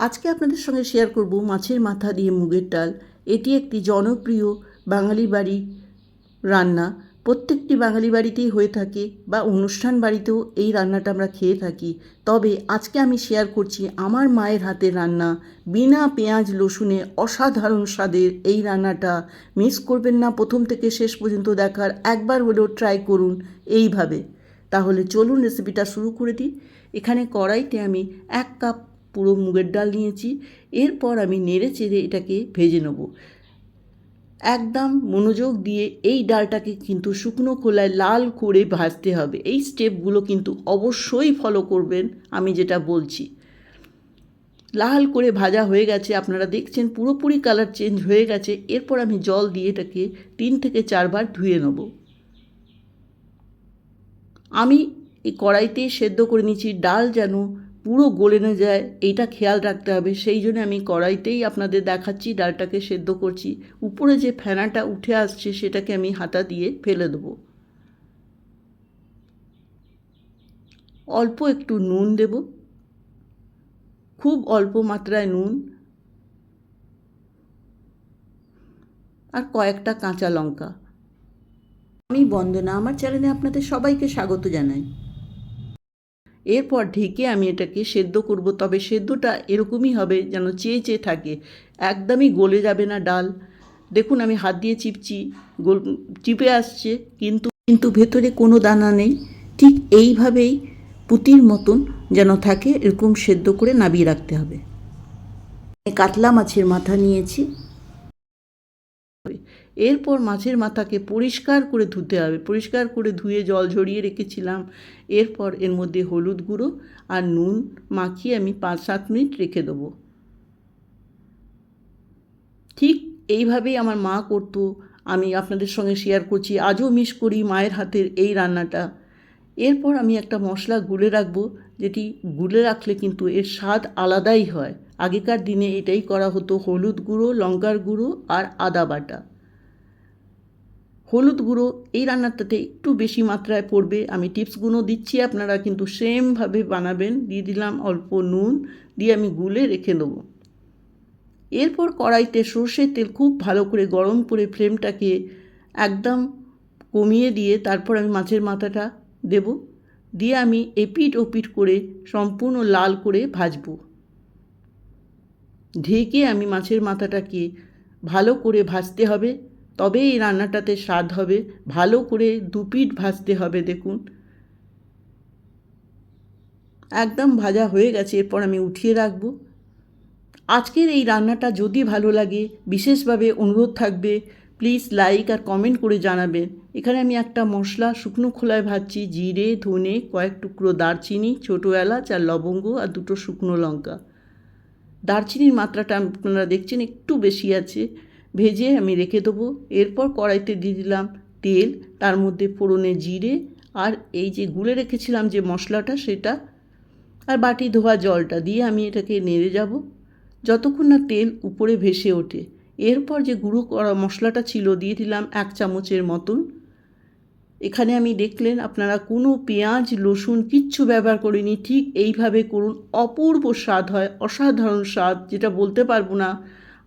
আজকে আপনাদের সঙ্গে শেয়ার করব মাছের মাথা দিয়ে মুগের ডাল। এটি একটি জনপ্রিয় বাঙালি বাড়ি রান্না। প্রত্যেকটি বাঙালি বাড়িতেই হয়ে থাকে বা অনুষ্ঠান বাড়িতেও এই রান্নাটা আমরা খেয়ে থাকি। তবে আজকে আমি শেয়ার করছি আমার মায়ের হাতের রান্না, বিনা পেঁয়াজ রসুনে অসাধারণ স্বাদের এই রান্নাটা। মিস করবেন না, প্রথম থেকে শেষ পর্যন্ত দেখার, একবার হলেও ট্রাই করুন এইভাবে। তাহলে চলুন রেসিপিটা শুরু করে দিই। এখানে কড়াইতে আমি 1 কাপ পুরো মুগের ডাল নিয়েছি। এরপর আমি নেড়ে চেড়ে এটাকে ভেজে নেব। একদম মনোযোগ দিয়ে এই ডালটাকে কিন্তু শুকনো খোলায় লাল করে ভাজতে হবে। এই স্টেপগুলো কিন্তু অবশ্যই ফলো করবেন, আমি যেটা বলছি। লাল করে ভাজা হয়ে গেছে, আপনারা দেখছেন পুরোপুরি কালার চেঞ্জ হয়ে গেছে। এরপর আমি জল দিয়ে এটাকে 3 থেকে 4 বার ধুয়ে নেব। আমি এই কড়াইতেই সেদ্ধ করে নিচ্ছি, ডাল যেন পুরো গলে না যায় এইটা খেয়াল রাখতে হবে। সেই জন্য আমি কড়াইতেই আপনাদের দেখাচ্ছি ডালটাকে সেদ্ধ করছি। উপরে যে ফেনাটা উঠে আসছে সেটাকে আমি হাতা দিয়ে ফেলে দেবো। অল্প একটু নুন দেব, খুব অল্প মাত্রায় নুন, আর কয়েকটা কাঁচা লঙ্কা। আমি বন্দনা, আমার চ্যানেলে আপনাদের সবাইকে স্বাগত জানাই। এরপর ঢেকে আমি এটাকে সেদ্ধ করব। তবে সেদ্ধটা এরকমই হবে যেন চেয়ে চেয়ে থাকে, একদমই গলে যাবে না ডাল। দেখুন আমি হাত দিয়ে চিপছি, চিপে আসছে, কিন্তু ভেতরে কোনো দানা নেই। ঠিক এইভাবেই পুঁতির মতন যেন থাকে, এরকম সেদ্ধ করে নাবিয়ে রাখতে হবে। কাতলা মাছের মাথা নিয়েছি। এরপর মাছের মাথাকে পরিষ্কার করে ধুতে হবে। পরিষ্কার করে ধুয়ে জল ঝরিয়ে রেখেছিলাম। এরপর এর মধ্যে হলুদ গুঁড়ো আর নুন মাখিয়ে আমি 5-7 মিনিট রেখে দেবো। ঠিক এইভাবেই আমার মা করতো, আমি আপনাদের সঙ্গে শেয়ার করছি। আজও মিস করি মায়ের হাতের এই রান্নাটা। এরপর আমি একটা মশলা গুলে রাখবো, যেটি গুলে রাখলে কিন্তু এর স্বাদ আলাদাই হয়। আগেকার দিনে এটাই করা হতো, হলুদ গুঁড়ো, লঙ্কার গুঁড়ো আর আদা বাটা। হলুদ গুঁড়ো এই রান্নাটাতে একটু বেশি মাত্রায় পড়বে, আমি টিপসগুলো দিচ্ছি, আপনারা কিন্তু সেমভাবে বানাবেন। দিয়ে দিলাম অল্প নুন, দিয়ে আমি গুলে রেখে দেবো। এরপর কড়াইতে সর্ষের তেল খুব ভালো করে গরম করে ফ্লেমটাকে একদম কমিয়ে দিয়ে তারপর আমি মাছের মাথাটা দেব। দিয়ে আমি এপিট ওপিট করে সম্পূর্ণ লাল করে ভাজবো। ঢেকে আমি মাছের মাথাটাকে ভালো করে ভাজতে হবে, তবে এই রান্নাটাতে স্বাদ হবে। ভালো করে দুপিট ভাজতে হবে। দেখুন একদম ভাজা হয়ে গেছে। এরপর আমি উঠিয়ে রাখবো। আজকের এই রান্নাটা যদি ভালো লাগে, বিশেষভাবে অনুরোধ থাকবে প্লিজ লাইক আর কমেন্ট করে জানাবেন। এখানে আমি একটা মশলা শুকনো খোলায় ভাজছি, জিরে, ধনে, কয়েক টুকরো দারচিনি, ছোটো এলাচ আর লবঙ্গ আর 2টো শুকনো লঙ্কা। দারচিনির মাত্রাটা আপনারা দেখছেন একটু বেশি আছে। ভেজে আমি রেখে দেবো। এরপর কড়াইতে দিয়ে দিলাম তেল, তার মধ্যে ফোড়নে জিরে আর এই যে গুলে রেখেছিলাম যে মশলাটা সেটা, আর বাটি ধোয়া জলটা দিয়ে আমি এটাকে নেড়ে যাব যতক্ষণ না তেল উপরে ভেসে ওঠে। এরপর যে গুঁড়ো করা মশলাটা ছিল দিয়ে দিলাম 1 চামচের মতন। এখানে আমি দেখলেন আপনারা কোনো পেঁয়াজ রসুন কিচ্ছু ব্যবহার করিনি। ঠিক এইভাবে করুন, অপূর্ব স্বাদ হয়, অসাধারণ স্বাদ, যেটা বলতে পারবো না।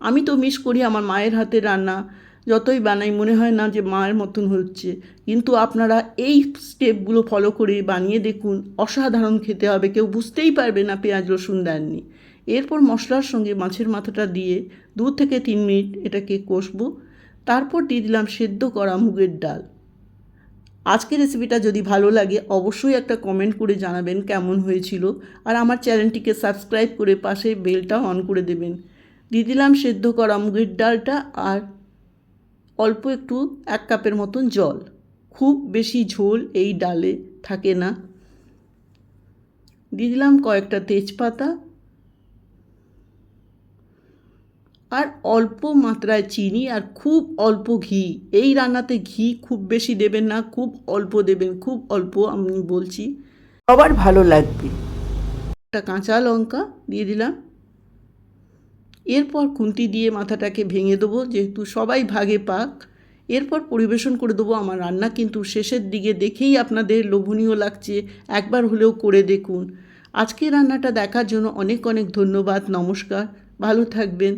আমি তো মিস করি আমার মায়ের হাতের রান্না। যতই বানাই মনে হয় না যে মায়ের মতন হচ্ছে, কিন্তু আপনারা এই স্টেপগুলো ফলো করে বানিয়ে দেখুন, অসাধারণ খেতে হবে, কেউ বুঝতেই পারবে না পেঁয়াজ রসুন দেননি। এরপর মশলার সঙ্গে মাছের মাথাটা দিয়ে 2 থেকে 3 মিনিট এটাকে কষবো। তারপর দিয়ে দিলাম সেদ্ধ করা মুগের ডাল। আজকের রেসিপিটা যদি ভালো লাগে অবশ্যই একটা কমেন্ট করে জানাবেন কেমন হয়েছিল, আর আমার চ্যানেলটিকে সাবস্ক্রাইব করে পাশে বেলটা অন করে দেবেন। দিয়ে দিলাম সেদ্ধ করা মুগের ডালটা আর অল্প একটু 1 কাপের মতন জল। খুব বেশি ঝোল এই ডালে থাকে না। দিয়ে দিলাম কয়েকটা তেজপাতা আর অল্প মাত্রায় চিনি আর খুব অল্প ঘি। এই রান্নাতে ঘি খুব বেশি দেবেন না, খুব অল্প দেবেন, খুব অল্প, আমি বলছি সবার ভালো লাগবে। একটা কাঁচা লঙ্কা দিয়ে দিলাম। এরপর খুন্তি দিয়ে মাথাটাকে ভেঙে দেবো, যেহেতু সবাই ভাগে পাক। এরপর পরিবেশন করে দেবো। আমার রান্না কিন্তু শেষের দিকে, দেখেই আপনাদের লোভনীয় লাগছে, একবার হলেও করে দেখুন। আজকের রান্নাটা দেখার জন্য অনেক অনেক ধন্যবাদ। নমস্কার, ভালো থাকবেন।